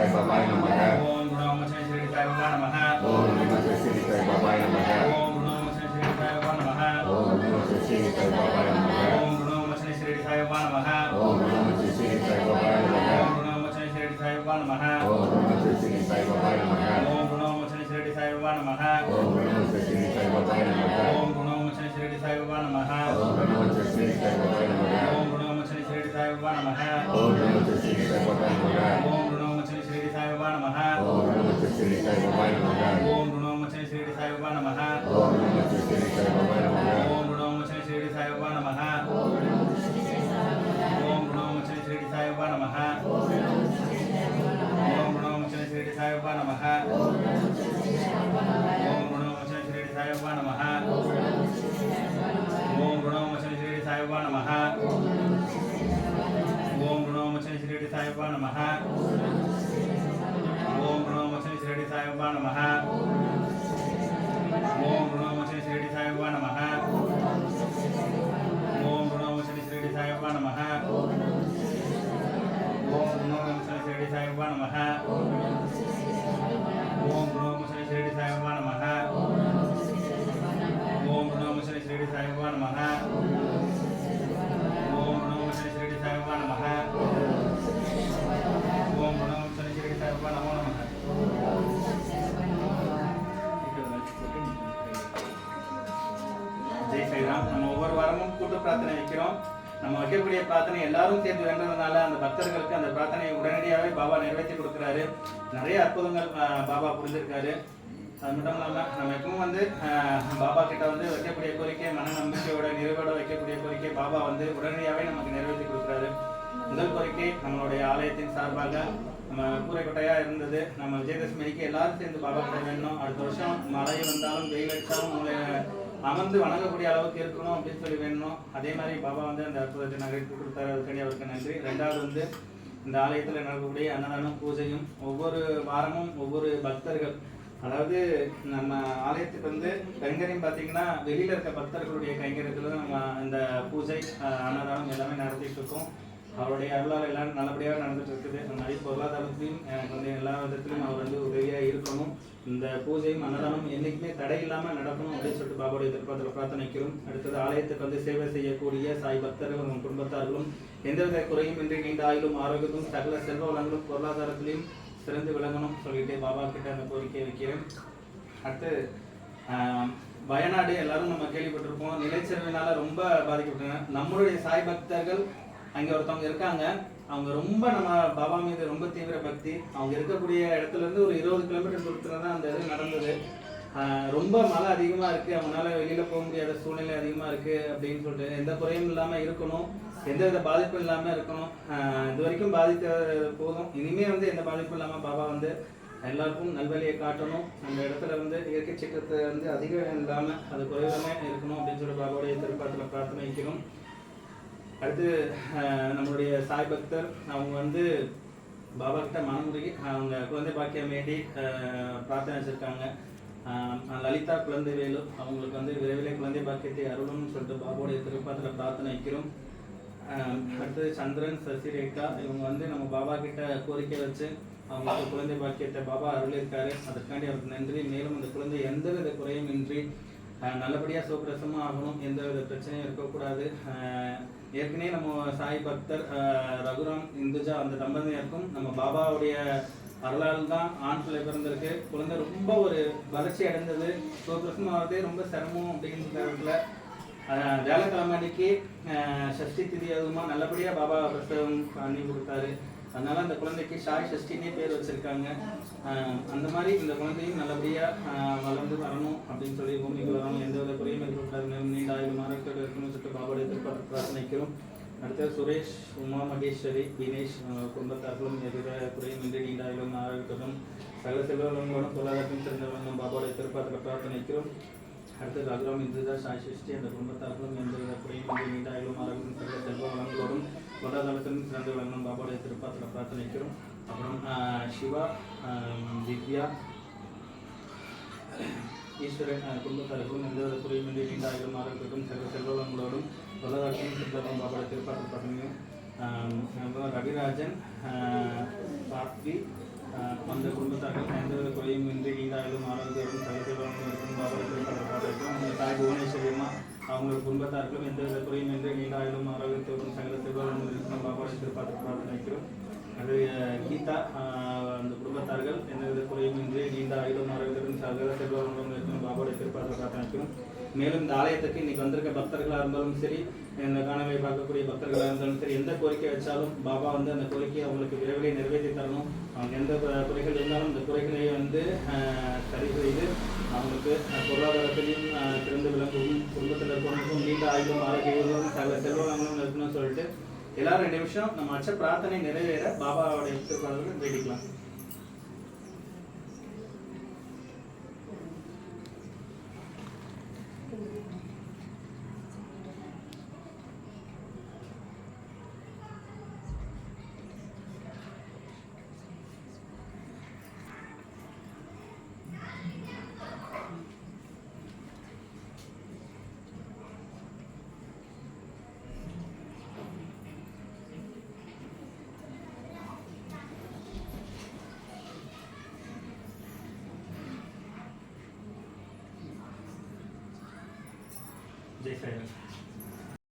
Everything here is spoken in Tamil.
Sai Babai Namaha. Om Namo Shri Sai Baba Namaha. Om Namo Shri Sai Babai Namaha. Om Namo Shri Sai Baba Namaha. Om Namo Shri Sai Babai Namaha. Om Namo Shri Sai Baba Namaha. Om Namo Shri Sai Babai Namaha. Om Namo Shri Sai Baba Namaha. Om Namo Shri Sai Babai Namaha. Om Namo Shri Sai Baba Namaha. Om Namo Shri Sai Babai Namaha. Om Namo Shri Sai Baba Namaha. Om Namo Shri Sai Babai Namaha. Om Namo Shri Sai Baba Namaha. Om Namo Shri Sai Babai Namaha. Om Namo Shri Sai Baba Namaha. Om Namo Shri Sai Babai Namaha. Om Namo Shri Sai Baba Namaha. Om Namo Shri Sai Babai Namaha. Om Namo Shri Sai Baba Namaha. Om Namo Shri Sai Baba Namaha. Om Namo Shri Sai Baba Namaha. Om Namo Shri Sai Baba Namaha. Om Namo Shri Sai Baba Namaha. Om Namo Shri Sai Baba Namaha. Om Namo Shri Sai Baba Namaha. Om Namo Shri Sai Baba Namaha. Om Namo Shri Sai Baba Namaha. Om Namo Shri Sai Baba Namaha. Om Namo Shri Sai Baba Namaha. Om Namo Shri Sai Baba Namaha. Om Namo Shri Sai Baba Namaha. Om Namo Shri Sai Baba Namaha. Jai Sriram. நம்ம ஒவ்வொரு வாரமும் கூட்டு பிரார்த்தனை வைக்கிறோம். நம்ம வைக்கக்கூடிய பிரார்த்தனை எல்லாரும் சேர்ந்து வேண்டதுனால அந்த பக்தர்களுக்கு அந்த பிரார்த்தனையை உடனடியாகவே பாபா நிறைவேற்றி கொடுக்குறாரு. நிறைய அற்புதங்கள் பாபா புரிஞ்சிருக்காரு. அது மட்டும் இல்லாமல் நம்ம எப்பவும் பாபா கிட்ட வைக்கக்கூடிய கோரிக்கை மன நம்பிக்கையோட நிறைவோட வைக்கக்கூடிய கோரிக்கை பாபா உடனடியாகவே நமக்கு நிறைவேற்றி கொடுக்குறாரு. முதல் கோரிக்கை நம்மளுடைய ஆலயத்தின் சார்பாக நம்ம கூரைக்கொட்டையாக இருந்தது. நம்ம விஜயதசமிக்கு எல்லாரும் சேர்ந்து பாபா கிட்ட வேணும். அடுத்த வருஷம் மழை வந்தாலும் வெயில் அடித்தாலும் உங்களை அமர்ந்து வணங்கக்கூடிய அளவுக்கு இருக்கணும் அப்படின்னு சொல்லி வேணும். அதே மாதிரி பாபா அந்த அற்புதத்தை நகரித்து கொடுத்தாரு. அதுக்காண்டி அவருக்கு நன்றி. ரெண்டாவது இந்த ஆலயத்தில் நடக்கக்கூடிய அன்னதானம் பூஜையும் ஒவ்வொரு வாரமும் ஒவ்வொரு பக்தர்கள், அதாவது நம்ம ஆலயத்துக்கு கைங்கரியம் பார்த்தீங்கன்னா வெளியில் இருக்க பக்தர்களுடைய கைங்கரியத்தில் நம்ம இந்த பூஜை அன்னதானம் எல்லாமே நடத்திட்டு இருக்கோம். அவருடைய அருளால் எல்லாம் நல்லபடியாக நடந்துட்டு இருக்குது. அந்த மாதிரி பொருளாதாரத்திலையும் எனக்கு எல்லா விதத்திலையும் அவர் உதவியாக இருக்கணும். இந்த பூஜையும் அன்னதானம் என்றைக்குமே தடை இல்லாமல் நடக்கணும் அப்படின்னு சொல்லிட்டு பாபாவுடைய திருப்பத்தில் பிரார்த்தனைக்கிறோம். அடுத்தது ஆலயத்துக்கு சேவை செய்யக்கூடிய சாய் பக்தர்கள் உங்கள் குடும்பத்தார்களும் எந்தவித குறையும் இன்றி நீண்ட ஆயுளும் ஆரோக்கியமும் சகல செல்வ வளங்களும் பொருளாதாரத்திலையும் சிறந்து விளங்கணும் சொல்லிட்டு பாபா கிட்ட அந்த கோரிக்கை வைக்கிறேன். அடுத்து வயநாடு எல்லாரும் நம்ம கேள்விப்பட்டிருப்போம். நிலச்சரிவினால ரொம்ப பாதிக்கப்பட்டாங்க. நம்மளுடைய சாய் பக்தர்கள் அங்கே ஒருத்தவங்க இருக்காங்க. அவங்க ரொம்ப நம்ம பாபா மீது ரொம்ப தீவிர பக்தி. அவங்க இருக்கக்கூடிய இடத்துல இருந்து ஒரு 20 கிலோமீட்டர் தூரத்தில் தான் அந்த இது நடந்தது. ரொம்ப மழை அதிகமாக இருக்குது, அவங்களால வெளியில் போக முடியாத சூழ்நிலை அதிகமாக இருக்குது அப்படின்னு சொல்லிட்டு எந்த குறையும் இல்லாமல் இருக்கணும், எந்தவித பாதிப்பும் இல்லாமல் இருக்கணும். இது வரைக்கும் பாதித்த போதும், இனிமேல் எந்த பாதிப்பும் இல்லாமல் பாபா எல்லாருக்கும் நல்வழியை காட்டணும். அந்த இடத்துல இயற்கை சீற்றத்தை அதிகம் இல்லாமல் அது குறைவாக இருக்கணும் அப்படின்னு சொல்லி பாபாவுடைய திருப்பாத்தில் பிரார்த்தனை வைக்கிறோம். அடுத்து நம்மளுடைய சாய் பக்தர் அவங்க பாபா கிட்ட மனமுருகி அவங்க குழந்தை பாக்கியம் வேண்டி பிரார்த்தனை வச்சுருக்காங்க. லலிதா குழந்தை வேலு அவங்களுக்கு விரைவிலே குழந்தை பாக்கியத்தை அருளும்னு சொல்லிட்டு பாபாவுடைய திருப்பாத்தில் பிரார்த்தனை வைக்கிறோம். அடுத்து சந்திரன் சசிரேகா இவங்க நம்ம பாபா கிட்ட கோரிக்கை வச்சு அவங்களுக்கு குழந்தை பாக்கியத்தை பாபா அருளிருக்காரு. அதற்காண்டி அவருக்கு நன்றி. மேலும் அந்த குழந்தை எந்தவித குறையும் இன்றி நல்லபடியாக சுப்பிரசமாக ஆகணும், எந்தவித பிரச்சனையும் இருக்கக்கூடாது. ஏற்கனவே நம்ம சாய் பக்தர் ரகுராம் இந்துஜா அந்த தம்பதியருக்கும் நம்ம பாபாவுடைய அருளால் தான் ஆண் பிள்ளை பிறந்திருக்கு. குழந்தை ரொம்ப ஒரு வளர்ச்சி அடைந்தது. சுப்பிரசமாகவே ரொம்ப சிரமம் அப்படிங்கிறதுல வியாழக்கிழமை அன்னைக்கு சஷ்டி திதி அதுமா நல்லபடியாக பாபா பிரசவம் பண்ணி கொடுத்தாரு. அதனால அந்த குழந்தைக்கு சாய் சஷ்டினே பேர் வச்சிருக்காங்க. அந்த மாதிரி இந்த குழந்தையும் நல்லபடியாக வளர்ந்து வரணும் அப்படின்னு சொல்லி பூமிக்கு வரணும், எந்தவித குறையும் இருக்கக்கூடாது, நீண்ட ஆயுள் மாறக்கோடு இருக்கணும்னு சொல்லிட்டு பாபாவுடைய திருப்பாட்டு பிரார்த்தனைக்கிறோம். அடுத்தது சுரேஷ், உமா மகேஸ்வரி, தினேஷ் குடும்பத்தார்களும் எதிர குறையும் இன்றி நீண்ட ஆயுளும் ஆரோக்கியத்துடன் சகல செல்வங்களோடும் பொருளாதாரத்தையும் சிறந்தவர்களும் பாபாவுடைய திருப்பாட்டில் பிரார்த்தனைக்கிறோம். அடுத்தது ரகுராம் இந்துஜா சாய் சஷ்டி அந்த குடும்பத்தார்களும் எந்தவித குறையும் இன்றி நீண்ட ஆயுளும் ஆரோக்கியம் சகல செல்வ வளங்களோடும் பொருளாதாரத்திலும் சிறந்த வளங்களும் பாபாவுடைய திருப்பாட்டில் பிரார்த்தனைக்கிறோம். அப்புறம் சிவா, திவ்யா, ஈஸ்வரன் குடும்பத்தார்களும் எந்தவித குறையுமின்றி நீண்ட ஆயுளும் ஆரோக்கியத்தும் சகல செல்வ வளங்களோடும் பொருளாதாரத்திலும் சிறந்த பாபாவுடைய திருப்பாட்டில் பிரார்த்தனையும். ரவிராஜன், பார்த்தி, அந்த குடும்பத்தார்கள் எந்தவித குறையும் இன்றி நீண்டாயிலும் ஆரோக்கியம் சகசேவனும் இருக்கும் பாபாவுக்கு அவங்க தாய் புவனேஸ்வரி அம்மா அவங்க குடும்பத்தார்களும் எந்தவித குறையும் இன்றி நீண்டாயிலும் ஆரோக்கியத்தோடும் சகல செல்வங்களும் இருக்கும் பாபாவுடைய திருப்பாத்திர பிரார்த்தனை வைக்கிறோம். அது கீதா அந்த குடும்பத்தார்கள் எந்தவித குறையும் இன்றி நீண்ட ஆயுதம் ஆரோக்கியத்துடன் சகல செல்வங்களும் இருக்கும் பாபாவுடைய திருப்பாத்திர பிரார்த்தனை வைக்கிறோம். மேலும் இந்த ஆலயத்துக்கு இன்னைக்கு வந்திருக்க பக்தர்களாக இருந்தாலும் சரி, இந்த காணொலியை பார்க்கக்கூடிய பக்தர்களாக இருந்தாலும் சரி, எந்த கோரிக்கை வச்சாலும் பாபா வந்து அந்த கோரிக்கையை அவங்களுக்கு விரைவில் நிறைவேற்றி தரணும். அவங்க எந்த குறைகள் இருந்தாலும் இந்த குறைகளை வந்து சரி செய்து அவங்களுக்கு பொருளாதாரத்திலையும் சிறந்து விளங்கவும் குடும்பத்தில் இருக்கவங்களுக்கும் நீண்ட ஆயுதம் ஆரோக்கியம் சகல செல்வங்களும் இருக்கணும்னு சொல்லிட்டு எல்லாரும் 2 நிமிஷம் நம்ம அச்ச பிரார்த்தனை நிறைவேற பாபாவோட திருப்பாதத்தில் வேண்டிக்கலாம். ஜெய் சாய்ராம்.